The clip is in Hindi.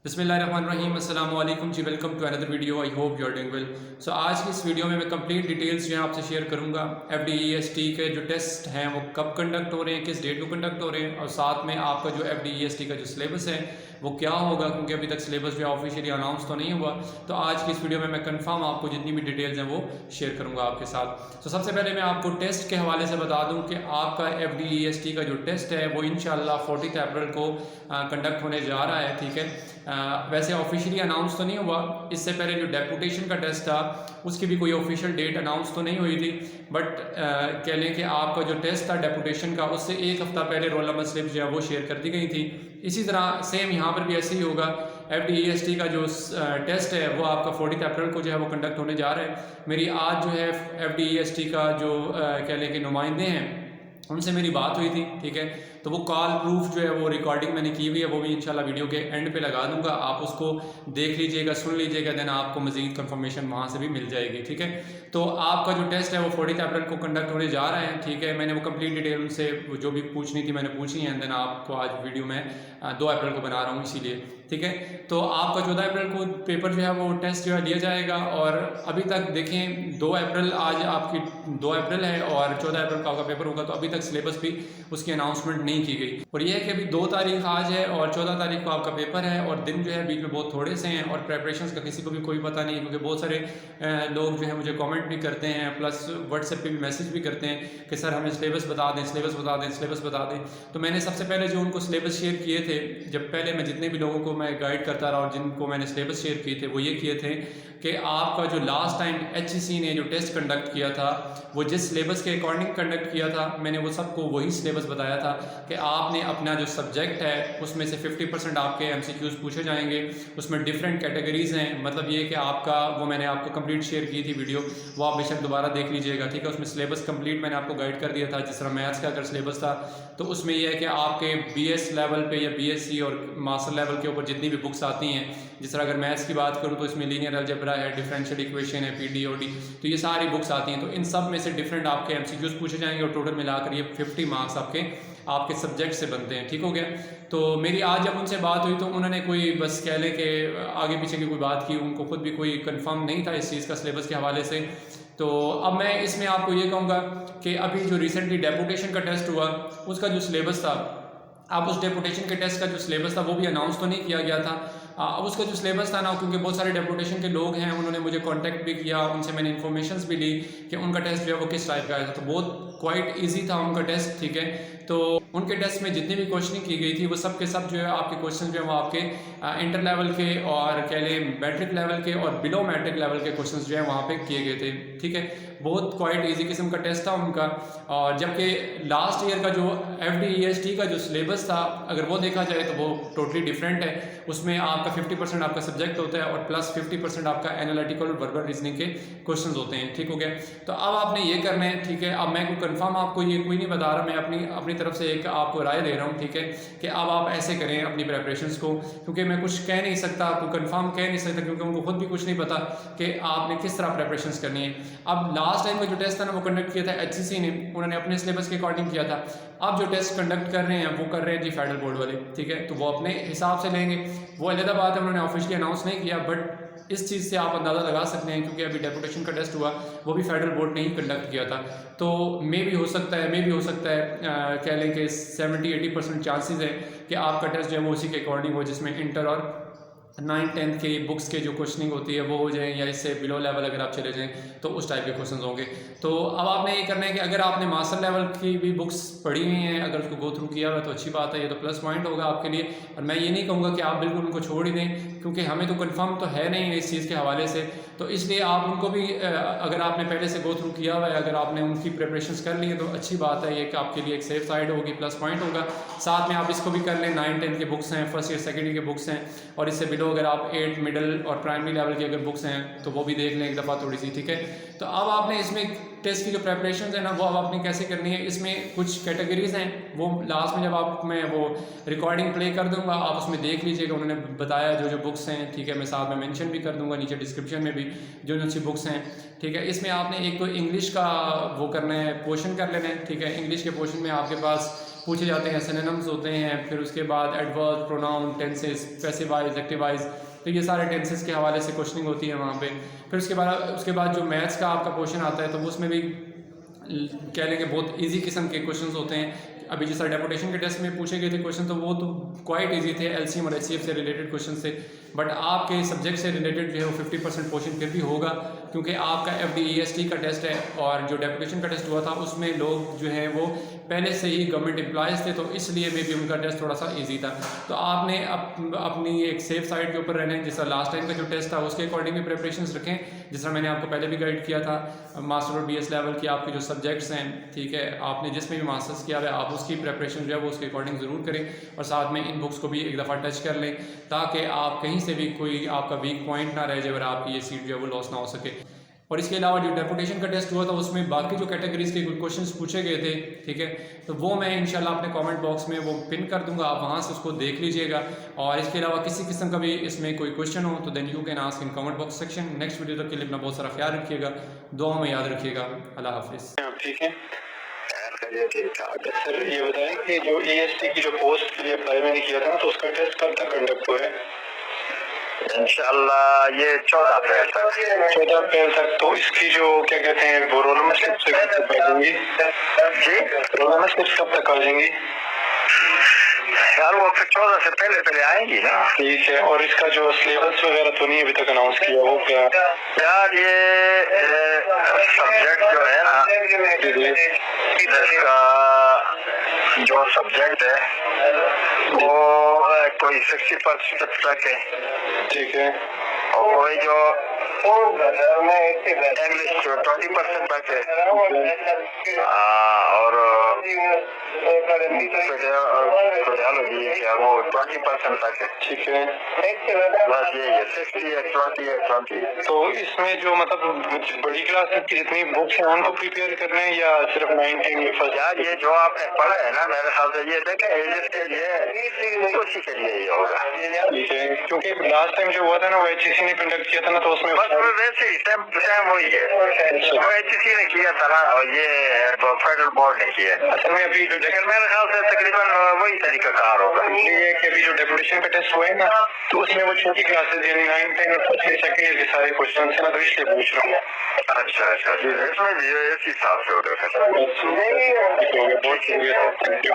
बिस्मिल्लाहिर्रहमानिर्रहीम अस्सलाम वालेकुम जी। Welcome to another video. I hope you are doing well. So आज की इस वीडियो में मैं कंप्लीट डिटेल्स जो है आपसे शेयर करूंगा। FDEST के जो टेस्ट हैं वो कब कंडक्ट हो रहे हैं, किस डेट को कंडक्ट हो रहे हैं, और साथ में आपका जो FDEST का जो सिलेबस है वो क्या होगा, क्योंकि अभी तक सिलेबस जो है ऑफिशियली अनाउंस तो नहीं हुआ। तो आज की इस वीडियो में मैं कंफर्म आपको जितनी भी डिटेल्स हैं वो शेयर करूंगा आपके साथ। तो सबसे पहले मैं आपको टेस्ट के हवाले से बता दूं कि आपका FDEST का जो टेस्ट है वो इंशाल्लाह 40 अप्रैल को कंडक्ट होने जा रहा है। ठीक है, वैसे ऑफिशियली अनाउंस तो नहीं हुआ। इससे पहले जो डेपुटेशन का टेस्ट था उसकी भी कोई ऑफिशियल डेट अनाउंस तो नहीं हुई थी, बट कह लें कि आपका जो टेस्ट था डेपुटेशन का उससे एक हफ्ता पहले रोल नंबर स्लिप जो है वो शेयर कर दी गई थी। इसी तरह सेम यहाँ पर भी ऐसे ही होगा। FDEST का जो टेस्ट है वो आपका 40 अप्रैल को जो है वो कंडक्ट होने जा रहा है। मेरी आज जो है FDEST का जो कह लें कि नुमाइंदे हैं उनसे मेरी बात हुई थी। ठीक है, तो वो कॉल प्रूफ जो है वो रिकॉर्डिंग मैंने की हुई है, वो भी इंशाल्लाह वीडियो के एंड पे लगा दूंगा। आप उसको देख लीजिएगा, सुन लीजिएगा, देन आपको मजीद कंफर्मेशन वहाँ से भी मिल जाएगी। ठीक है, तो आपका जो टेस्ट है वो 40 अप्रैल को कंडक्ट होने जा रहा है। ठीक है, मैंने वो कंप्लीट डिटेल उनसे जो भी पूछनी थी मैंने पूछी है, देन आपको आज वीडियो में 2 अप्रैल को बना रहा हूँ इसीलिए। ठीक है, तो आपका 14 अप्रैल को पेपर जो है वो टेस्ट जो है लिया जाएगा। और अभी तक देखें 2 अप्रैल, आज आपकी 2 अप्रैल है और 14 अप्रैल का आपका पेपर होगा, तो अभी तक सिलेबस भी उसकी अनाउंसमेंट नहीं की गई। और यह है कि अभी 2 तारीख आज है और 14 तारीख को आपका पेपर है, और दिन जो है बीच में बहुत थोड़े से हैं, और प्रेपरेशंस का किसी को भी कोई पता नहीं है, क्योंकि बहुत सारे लोग जो है मुझे कमेंट भी करते हैं, प्लस व्हाट्सएप पे भी मैसेज भी करते हैं कि सर हमें सिलेबस बता दें, सिलेबस बता दें, सिलेबस बता दें। तो मैंने सबसे पहले जो उनको सिलेबस शेयर किए थे, जब पहले मैं जितने भी लोगों को मैं गाइड करता रहा और जिनको मैंने सिलेबस शेयर किए थे, वो ये किए थे कि आपका जो लास्ट टाइम HEC ने जो टेस्ट कंडक्ट किया था वो जिस सिलेबस के अकॉर्डिंग कंडक्ट किया था, मैंने वो सबको वही सिलेबस बताया था कि आपने अपना जो सब्जेक्ट है उसमें से 50% आपके MCQs पूछे जाएंगे। उसमें डिफरेंट कैटेगरीज हैं, मतलब ये कि आपका वो मैंने आपको कंप्लीट शेयर की थी वीडियो, वो आप बेशक दोबारा देख लीजिएगा। ठीक है, उसमें सिलेबस कंप्लीट मैंने आपको गाइड कर दिया था। जिस तरह मैथ्स का अगर सिलेबस था तो उसमें यह है कि आपके BS लेवल पे या BSc और मास्टर लेवल के ऊपर जितनी भी बुक्स आती हैं, जिस तरह अगर मैथ्स की बात करूँ तो इसमें लीनियर अलजेब्रा है, डिफरेंशियल इक्वेशन है, PDOD, तो ये सारी बुक्स आती हैं। तो इन सब में से डिफरेंट आपके MCQs पूछे जाएंगे और टोटल मिलाकर ये 50 मार्क्स आपके सब्जेक्ट से बनते हैं। ठीक हो गया। तो मेरी आज जब उनसे बात हुई तो उन्होंने कोई बस कह लें कि आगे पीछे की कोई बात की, उनको खुद भी कोई कंफर्म नहीं था इस चीज़ का सिलेबस के हवाले से। तो अब मैं इसमें आपको ये कहूँगा कि अभी जो रिसेंटली डेपुटेशन का टेस्ट हुआ उसका जो सिलेबस था, अब उस डेपुटेशन के टेस्ट का जो सिलेबस था वो भी अनाउंस तो नहीं किया गया था। अब उसका जो सिलेबस था ना, क्योंकि बहुत सारे डेपुटेशन के लोग हैं, उन्होंने मुझे कांटेक्ट भी किया, उनसे मैंने इन्फॉर्मेशन भी ली कि उनका टेस्ट जो है वो किस टाइप का आया था। तो बहुत क्वाइट ईजी था उनका टेस्ट। ठीक है, तो उनके टेस्ट में जितनी भी क्वेश्चनिंग की गई थी वो सब के सब जो है आपके क्वेश्चन जो है वो आपके इंटर लेवल के और कह लें मैट्रिक लेवल के और बिलो मैट्रिक लेवल के क्वेश्चंस जो है वहाँ पे किए गए थे। ठीक है, बहुत क्वाइट इजी किस्म का टेस्ट था उनका। और जबकि लास्ट ईयर का जो FDEST का जो सिलेबस था अगर वो देखा जाए तो वो टोटली डिफरेंट है। उसमें आपका 50% आपका सब्जेक्ट होता है और प्लस 50% आपका एनालिटिकल और वर्बल रीजनिंग के क्वेश्चंस होते हैं। ठीक हो गया। तो अब आपने ये करना है। ठीक है, अब मैं कोई कंफर्म आपको ये कोई नहीं बता रहा, मैं अपनी तरफ से एक आपको राय दे रहा हूँ। ठीक है, कि अब आप ऐसे करें अपनी प्रेपरेशंस को, क्योंकि मैं कुछ कह नहीं सकता, आपको कंफर्म कह नहीं सकता, क्योंकि उनको खुद भी कुछ नहीं पता कि आपने किस तरह प्रेपरेशंस करनी है। अब लास्ट टाइम का जो टेस्ट था ना वो कंडक्ट किया था HEC ने, उन्होंने अपने सिलेबस के अकॉर्डिंग किया था। अब जो टेस्ट कंडक्ट कर रहे हैं वो कर रहे हैं जी फेडरल बोर्ड वाले। ठीक है, तो वो अपने हिसाब से लेंगे, वो अलग बात है, उन्होंने ऑफिशियली अनाउंस नहीं किया, बट इस चीज़ से आप अंदाज़ा लगा सकते हैं, क्योंकि अभी डेपुटेशन का टेस्ट हुआ वो भी फेडरल बोर्ड ने ही कंडक्ट किया था। तो मे भी हो सकता है कह लें कि 70-80% चांसेस है कि आपका टेस्ट जो है वो उसी के अकॉर्डिंग हो, जिसमें इंटर और 9th-10th के बुक्स के जो क्वेश्चनिंग होती है वो हो जाए, या इससे बिलो लेवल अगर आप चले जाएं तो उस टाइप के क्वेश्चंस होंगे। तो अब आपने ये करना है कि अगर आपने मास्टर लेवल की भी बुक्स पढ़ी हुई हैं, अगर उसको गो थ्रू किया हुआ तो अच्छी बात है, ये तो प्लस पॉइंट होगा आपके लिए। और मैं ये नहीं कहूँगा कि आप बिल्कुल उनको छोड़ ही दें, क्योंकि हमें तो कन्फर्म तो है नहीं इस चीज़ के हवाले से, तो इसलिए आप उनको भी अगर आपने पहले से गो थ्रू किया हुआ है, अगर आपने उनकी प्रिपरेशंस कर ली है तो अच्छी बात है, ये कि आपके लिए एक सेफ साइड होगी, प्लस पॉइंट होगा। साथ में आप इसको भी कर लें, 9th-10th के बुक्स हैं, फर्स्ट ईयर सेकेंड ईयर के बुक्स हैं, और इससे बिलो अगर आप 8 मिडिल और प्राइमरी लेवल की अगर बुक्स हैं तो वो भी देख लें एक दफ़ा थोड़ी सी। ठीक है, तो अब आपने इसमें टेस्ट की जो प्रेपरेशन है ना वो अब आपने कैसे करनी है, इसमें कुछ कैटेगरीज हैं, वो लास्ट में जब मैं वो रिकॉर्डिंग प्ले कर दूंगा आप उसमें देख लीजिएगा, उन्होंने बताया जो बुक्स हैं। ठीक है, मैं साथ में मेंशन भी कर दूंगा नीचे डिस्क्रिप्शन में भी जो सी बुक्स हैं। ठीक है, इसमें आपने एक तो इंग्लिश का वो करना है, पोर्शन कर लेना है। ठीक है, इंग्लिश के पोर्शन में आपके पास पूछे जाते हैं, सिनोनिम्स होते हैं, फिर उसके बाद एडवर्ब, प्रोनाउन, टेंसेस, पैसिवाइज, एक्टिवाइज, तो ये सारे टेंसेस के हवाले से क्वेश्चनिंग होती है वहाँ पे। फिर उसके बाद जो मैथ्स का आपका क्वेश्चन आता है तो उसमें भी कह लेंगे बहुत इजी किस्म के क्वेश्चंस होते हैं। अभी जैसा डेपुटेशन के टेस्ट में पूछे गए थे क्वेश्चन तो वो तो क्वाइट इजी थे, एलसीएम और एचसीएफ से रिलेटेड क्वेश्चन थे, बट आपके सब्जेक्ट से रिलेटेड जो है वो 50% पोर्शन फिर भी होगा, क्योंकि आपका एफडीईएसटी का टेस्ट है और जो डेपुटेशन का टेस्ट हुआ था उसमें लोग जो है वो पहले से ही गवर्नमेंट एम्प्लॉयज़ थे, तो इसलिए मे भी उनका टेस्ट थोड़ा सा ईजी था। तो आपने अपनी एक सेफ साइड के ऊपर रहना है। जैसा लास्ट टाइम का जो टेस्ट था उसके अकॉर्डिंग भी प्रिपरेशन रखें, जिस मैंने आपको पहले भी गाइड किया था। मास्टर और बीएस लेवल की आपके जो सब्जेक्ट्स हैं, ठीक है, आपने जिसमें भी मास्टर्स किया हुआ है आप उसकी प्रिपरेशन जो है वो उसके अकॉर्डिंग ज़रूर करें, और साथ में इन बुक्स को भी एक दफ़ा टच कर लें, ताकि आप कहीं से भी कोई आपका वीक पॉइंट ना रह जाए और आपकी ये सीट जो है वो लॉस ना हो सके। और इसके अलावा जो डेपुटेशन का टेस्ट हुआ था उसमें बाकी जो कैटेगरीज के क्वेश्चंस पूछे गए थे, ठीक है, तो वो मैं इंशाल्लाह अपने कमेंट बॉक्स में वो पिन कर दूंगा, आप वहाँ से उसको देख लीजिएगा। और इसके अलावा किसी किस्म का भी इसमें कोई क्वेश्चन हो तो then you can ask in comment box section. Next video तक के लिए अपना बहुत सारा ख्याल रखिएगा, दुआ में याद रखिएगा। अल्लाह हाफिज़। ठीक है सर, ये बताएं कि जो ईएसटी की जो पोस्ट के लिए अप्लाई मैंने किया था ना, तो उसका टेस्ट कब तक कंडक्ट हुआ है? इंशाल्लाह ये 14 अप्रैल तक। 14 अप्रैल तक। तो इसकी जो क्या कहते हैं वो रोल नंबर स्लिप से कब तक आ जाएंगी जी? रोल नंबर स्लिप कब तक आ जाएंगी? यार वो फिर 14 से पहले पहले आएंगी ना। ठीक है। और इसका जो सिलेबस वगैरह तो नहीं अभी तक अनाउंस किया, वो क्या? यार ये सब्जेक्ट जो है ना, इसका जो सब्जेक्ट है वो कोई 60% तक है। ठीक है। और वही जो इंग्लिश 20% तक है, और सोशियोलॉजी क्या वो 20% तक है। ठीक है। बस ये 60 है, 20। तो इसमें जो मतलब बड़ी क्लास की जितनी बुक्स हैं उनको प्रिपेयर करने हैं या सिर्फ 9, 10 फर्स्ट? यार ये जो आपने पढ़ा है ना, मेरे ख्याल से ये देखें इसके लिए उसी के लिए ये होगा। ठीक है, क्योंकि लास्ट टाइम जो हुआ था ना वो एचईसी ने कंडक्ट किया था ना, तो उसमें बस वैसे ही सेम वही है, वो एचईसी ने किया था ना और ये फेडरल बोर्ड ने किया। असल में अभी लेकिन मेरे ख्याल से तकरीबन वही तरीका कार होगा। ये कि अभी जो डेपुटेशन का टेस्ट हुआ है ना, तो उसमें वो छोटी क्लासेस यानी 9, 10 और फर्स्ट ईयर सेकंड ईयर के सारे क्वेश्चन है ना, तो इसलिए पूछ रहा हूँ। अच्छा इसमें भी इस हिसाब से होगा। बहुत शुक्रिया, थैंक यू।